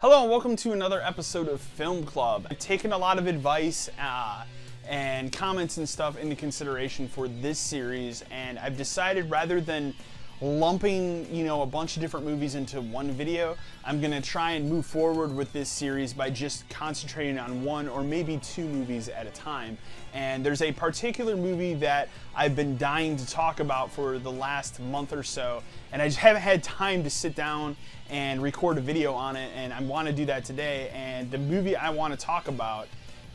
Hello and welcome to another episode of Film Club. I've taken a lot of advice and comments and stuff into consideration for this series, and I've decided rather than lumping, a bunch of different movies into one video, I'm gonna try and move forward with this series by just concentrating on one or maybe two movies at a time. And there's a particular movie that I've been dying to talk about for the last month or so, and I just haven't had time to sit down and record a video on it, and I want to do that today. And the movie I want to talk about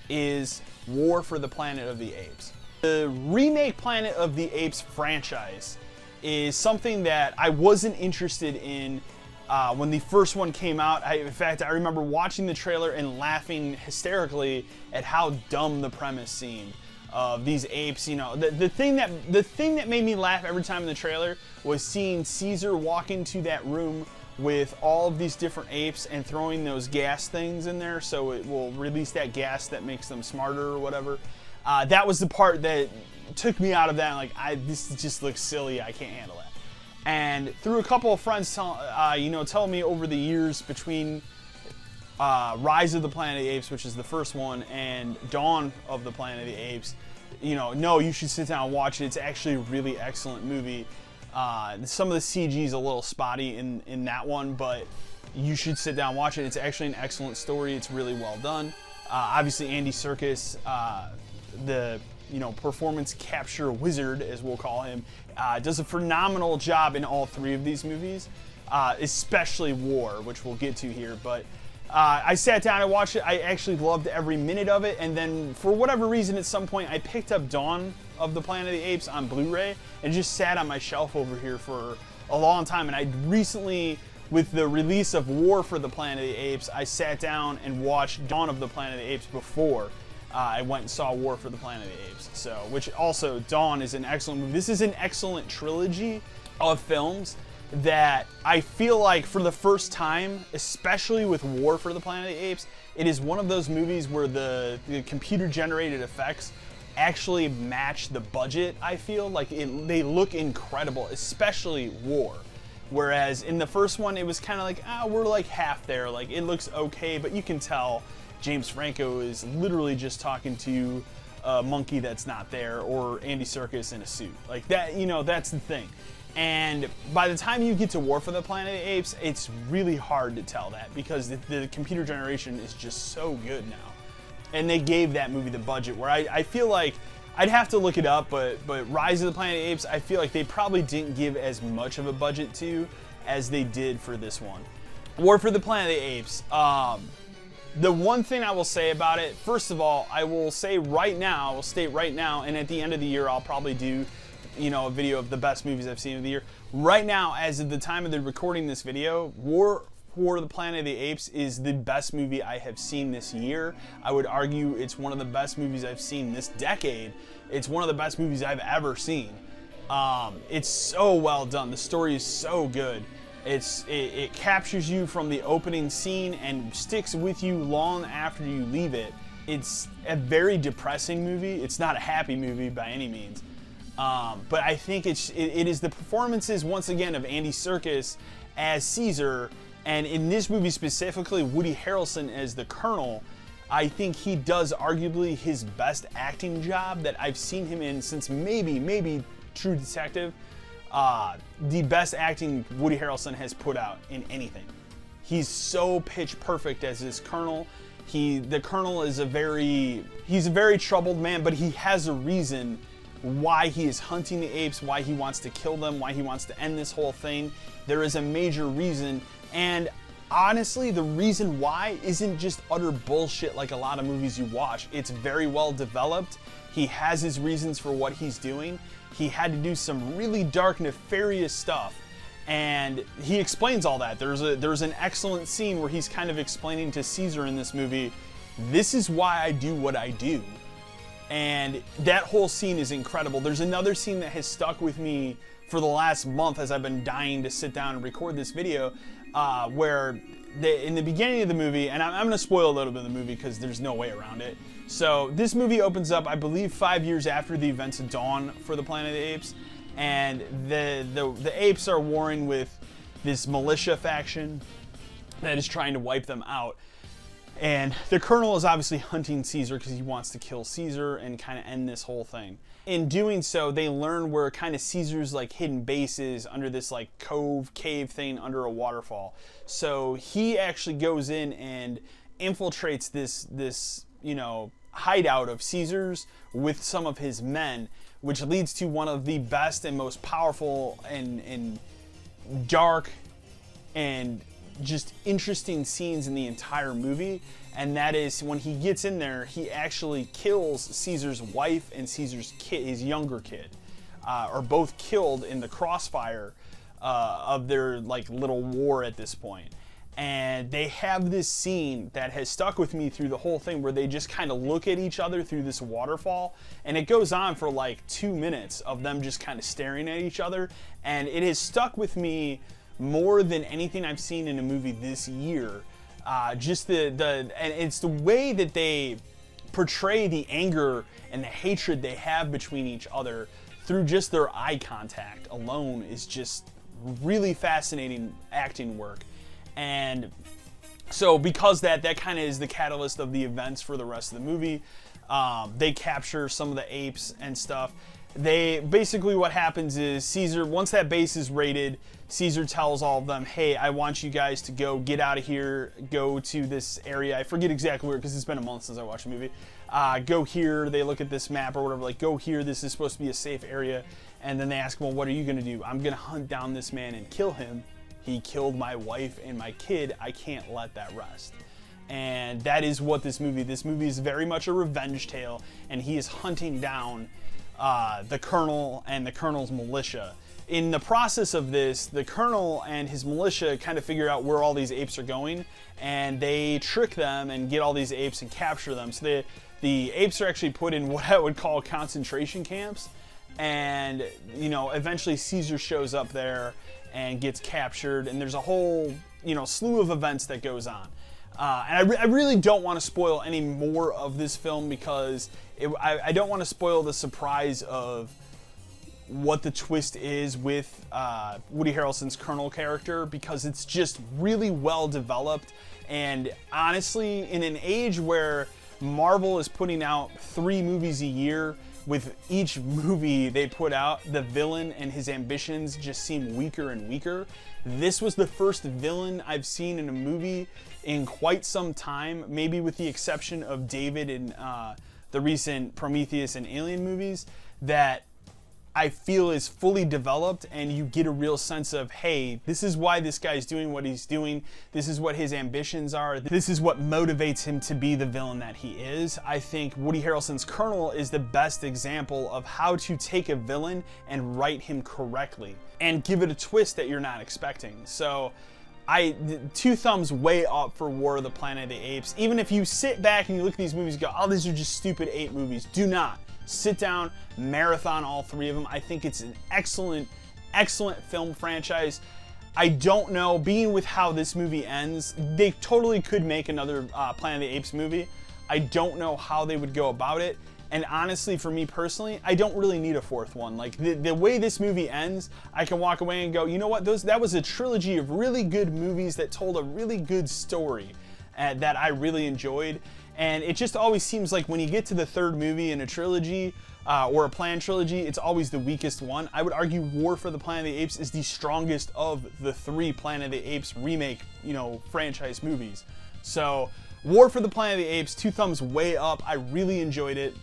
is War for the Planet of the Apes. The remake Planet of the Apes franchise is something that I wasn't interested in when the first one came out. In fact, I remember watching the trailer and laughing hysterically at how dumb the premise seemed of these apes. The thing that made me laugh every time in the trailer was seeing Caesar walk into that room with all of these different apes and throwing those gas things in there so it will release that gas that makes them smarter or whatever. That was the part that took me out of that. This just looks silly. I can't handle that. And through a couple of friends telling me over the years between Rise of the Planet of the Apes, which is the first one, and Dawn of the Planet of the Apes, no, you should sit down and watch it. It's actually a really excellent movie. Some of the CG is a little spotty in that one, but you should sit down and watch it. It's actually an excellent story. It's really well done. Obviously, Andy Serkis, the performance capture wizard, as we'll call him, does a phenomenal job in all three of these movies, especially War, which we'll get to here. But I sat down and watched it. I actually loved every minute of it, and then for whatever reason, at some point, I picked up Dawn of the Planet of the Apes on Blu-ray and just sat on my shelf over here for a long time. And I recently, with the release of War for the Planet of the Apes, I sat down and watched Dawn of the Planet of the Apes before I went and saw War for the Planet of the Apes. So, which also, Dawn is an excellent movie. This is an excellent trilogy of films that I feel like for the first time, especially with War for the Planet of the Apes, it is one of those movies where the computer-generated effects actually match the budget. I feel like they look incredible, especially War. Whereas in the first one, it was kind of like, we're like half there. Like, it looks okay, but you can tell James Franco is literally just talking to a monkey that's not there, or Andy Serkis in a suit. Like that, that's the thing. And by the time you get to War for the Planet of the Apes, it's really hard to tell that because the computer generation is just so good now. And they gave that movie the budget where I feel like, I'd have to look it up, but Rise of the Planet of the Apes, I feel like they probably didn't give as much of a budget to as they did for this one. War for the Planet of the Apes. The one thing I will say about it, first of all, I will state right now, and at the end of the year, I'll probably do, a video of the best movies I've seen of the year. Right now, as of the time of the recording this video, War for the Planet of the Apes is the best movie I have seen this year. I would argue it's one of the best movies I've seen this decade. It's one of the best movies I've ever seen. It's so well done. The story is so good. It captures you from the opening scene and sticks with you long after you leave it. It's a very depressing movie. It's not a happy movie by any means. But I think it is the performances, once again, of Andy Serkis as Caesar, and in this movie specifically, Woody Harrelson as the Colonel. I think he does arguably his best acting job that I've seen him in since maybe True Detective. The best acting Woody Harrelson has put out in anything. He's so pitch perfect as his Colonel. The Colonel is he's a very troubled man, but he has a reason why he is hunting the apes, why he wants to kill them, why he wants to end this whole thing. There is a major reason, and honestly, the reason why isn't just utter bullshit like a lot of movies you watch. It's very well developed. He has his reasons for what he's doing. He had to do some really dark, nefarious stuff, and he explains all that. There's an excellent scene where he's kind of explaining to Caesar in this movie, this is why I do what I do. And that whole scene is incredible. There's another scene that has stuck with me for the last month as I've been dying to sit down and record this video, where in the beginning of the movie, and I'm going to spoil a little bit of the movie because there's no way around it. So this movie opens up, I believe, 5 years after the events of Dawn for the Planet of the Apes, and the apes are warring with this militia faction that is trying to wipe them out. And the Colonel is obviously hunting Caesar because he wants to kill Caesar and kind of end this whole thing. In doing so, they learn where kind of Caesar's like hidden base is under this like cave thing under a waterfall. So he actually goes in and infiltrates this hideout of Caesar's with some of his men, which leads to one of the best and most powerful and dark and just interesting scenes in the entire movie. And that is when he gets in there, he actually kills Caesar's wife and Caesar's kid, his younger kid, are both killed in the crossfire of their like little war at this point. And they have this scene that has stuck with me through the whole thing where they just kind of look at each other through this waterfall, and it goes on for like 2 minutes of them just kind of staring at each other, and it has stuck with me more than anything I've seen in a movie this year. Just and it's the way that they portray the anger and the hatred they have between each other through just their eye contact alone is just really fascinating acting work. And so because that kind of is the catalyst of the events for the rest of the movie, they capture some of the apes and stuff. They basically, what happens is Caesar, once that base is raided, Caesar tells all of them, hey, I want you guys to go get out of here, go to this area. I forget exactly where, because it's been a month since I watched the movie. Go here. They look at this map or whatever, like, go here. This is supposed to be a safe area. And then they ask, well, what are you going to do? I'm going to hunt down this man and kill him. He killed my wife and my kid. I can't let that rest. And that is what this movie is very much a revenge tale, and he is hunting down the Colonel and the Colonel's militia. In the process of this, the Colonel and his militia kind of figure out where all these apes are going, and they trick them and get all these apes and capture them. So the apes are actually put in what I would call concentration camps, and eventually Caesar shows up there and gets captured, and there's a whole slew of events that goes on. And I really don't want to spoil any more of this film because I don't want to spoil the surprise of what the twist is with Woody Harrelson's Colonel character, because it's just really well developed. And honestly, in an age where Marvel is putting out 3 movies a year, with each movie they put out, the villain and his ambitions just seem weaker and weaker. This was the first villain I've seen in a movie in quite some time, maybe with the exception of David in the recent Prometheus and Alien movies, that I feel is fully developed, and you get a real sense of, hey, this is why this guy's doing what he's doing. This is what his ambitions are. This is what motivates him to be the villain that he is. I think Woody Harrelson's Colonel is the best example of how to take a villain and write him correctly and give it a twist that you're not expecting. So 2 thumbs way up for War of the Planet of the Apes. Even if you sit back and you look at these movies and go, oh, these are just stupid ape movies, do not. Sit down, marathon all 3 of them. I think it's an excellent, excellent film franchise. I don't know, being with how this movie ends, they totally could make another Planet of the Apes movie. I don't know how they would go about it. And honestly, for me personally, I don't really need a 4th one. Like, the way this movie ends, I can walk away and go, you know what, that was a trilogy of really good movies that told a really good story that I really enjoyed. And it just always seems like when you get to the 3rd movie in a trilogy, or a planned trilogy, it's always the weakest one. I would argue War for the Planet of the Apes is the strongest of the 3 Planet of the Apes remake, franchise movies. So, War for the Planet of the Apes, 2 thumbs way up. I really enjoyed it.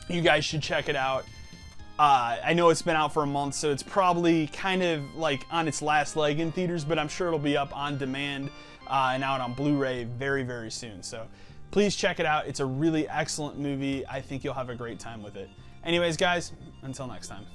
You guys should check it out. I know it's been out for a month, so it's probably kind of like on its last leg in theaters, but I'm sure it'll be up on demand and out on Blu-ray very, very soon. So please check it out. It's a really excellent movie. I think you'll have a great time with it. Anyways, guys, until next time.